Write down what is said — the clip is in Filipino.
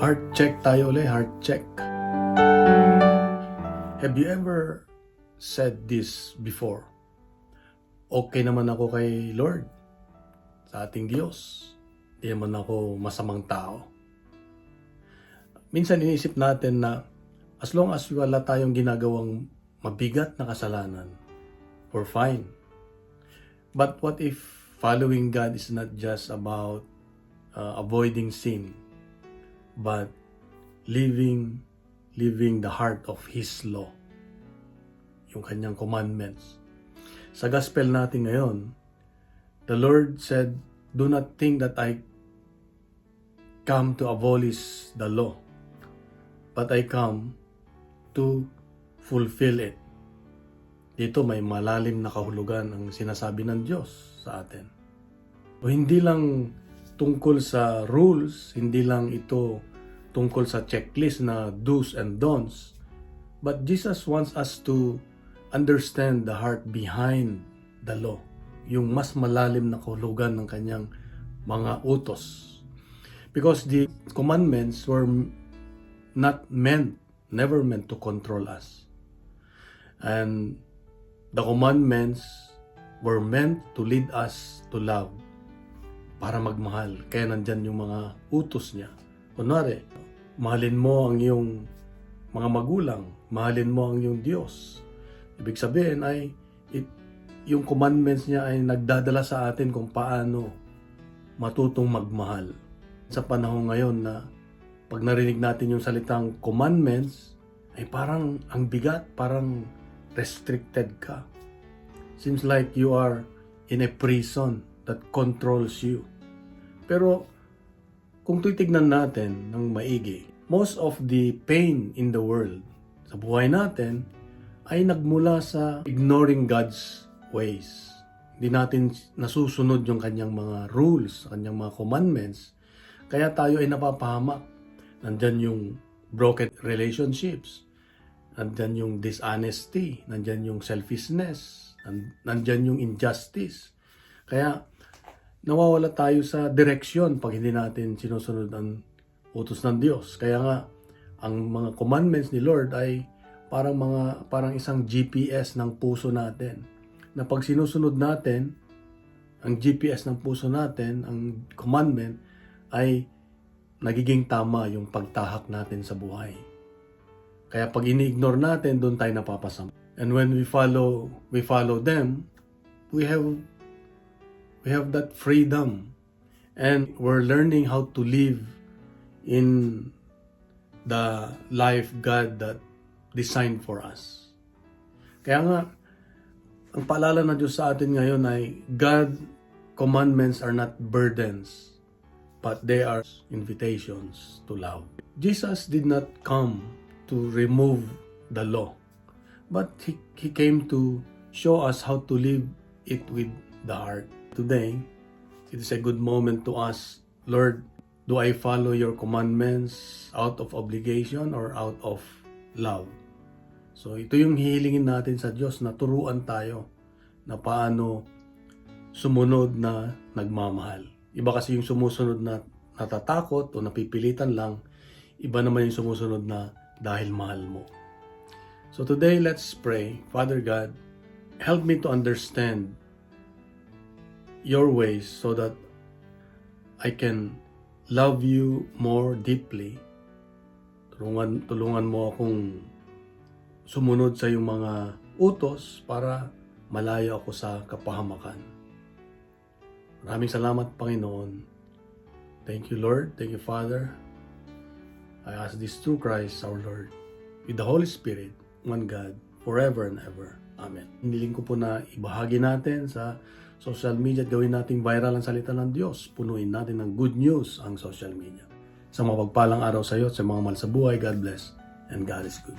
Heart check tayo ulit, heart check. Have you ever said this before? Okay naman ako kay Lord, sa ating Diyos. Hindi naman ako masamang tao. Minsan iniisip natin na as long as wala tayong ginagawang mabigat na kasalanan, we're fine. But what if following God is not just about avoiding sin, but living the heart of His law, yung kanyang commandments. Sa gospel natin ngayon, the Lord said, "Do not think that I come to abolish the law, but I come to fulfill it." Dito may malalim na kahulugan ang sinasabi ng Diyos sa atin. O hindi lang tungkol sa rules, hindi lang ito tungkol sa checklist na do's and don'ts, but Jesus wants us to understand the heart behind the law, yung mas malalim na kahulugan ng kanyang mga utos. Because the commandments were never meant to control us. And the commandments were meant to lead us to love, para magmahal. Kaya nandyan yung mga utos niya. Kunwari, mahalin mo ang iyong mga magulang, mahalin mo ang iyong Diyos. Ibig sabihin ay yung commandments niya ay nagdadala sa atin kung paano matutong magmahal. Sa panahon ngayon na pag narinig natin yung salitang commandments, ay parang ang bigat, parang restricted ka. Seems like you are in a prison that controls you. Pero kung titignan natin ng maigi, most of the pain in the world sa buhay natin ay nagmula sa ignoring God's ways. Hindi natin nasusunod yung kanyang mga rules, kanyang mga commandments. Kaya tayo ay napapahamak. Nandyan yung broken relationships, nandyan yung dishonesty, nandyan yung selfishness, nandyan yung injustice. Kaya nawawala tayo sa direksyon pag hindi natin sinusunod ang utos ng Diyos. Kaya nga, ang mga commandments ni Lord ay parang isang GPS ng puso natin. Na pag sinusunod natin, ang GPS ng puso natin, ang commandment, ay nagiging tama yung pagtahak natin sa buhay. Kaya pag ini-ignore natin, doon tayo napapasama. And when we follow them, we have that freedom, and we're learning how to live in the life God that designed for us. Kaya nga, ang paalala ng Diyos sa atin ngayon ay God commandments are not burdens, but they are invitations to love. Jesus did not come to remove the law, but He came to show us how to live it with the heart. Today, it is a good moment to ask, Lord, do I follow your commandments out of obligation or out of love? So ito yung hihilingin natin sa Diyos, na turuan tayo na paano sumunod na nagmamahal. Iba kasi yung sumusunod na natatakot o napipilitan lang, iba naman yung sumusunod na dahil mahal mo. So today, let's pray. Father God, help me to understand your ways so that I can love you more deeply. Tulungan mo akong sumunod sa iyong mga utos para malayo ako sa kapahamakan. Maraming salamat, Panginoon. Thank you, Lord. Thank you, Father. I ask this through Christ our Lord, with the Holy Spirit, one God, forever and ever. Amen. Hiniling ko po na ibahagi natin sa social media at gawin nating viral ang salita ng Diyos. Punuin natin ng good news ang social media. Sa mapagpalang araw sa iyo at sa mga mahal sa buhay, God bless, and God is good.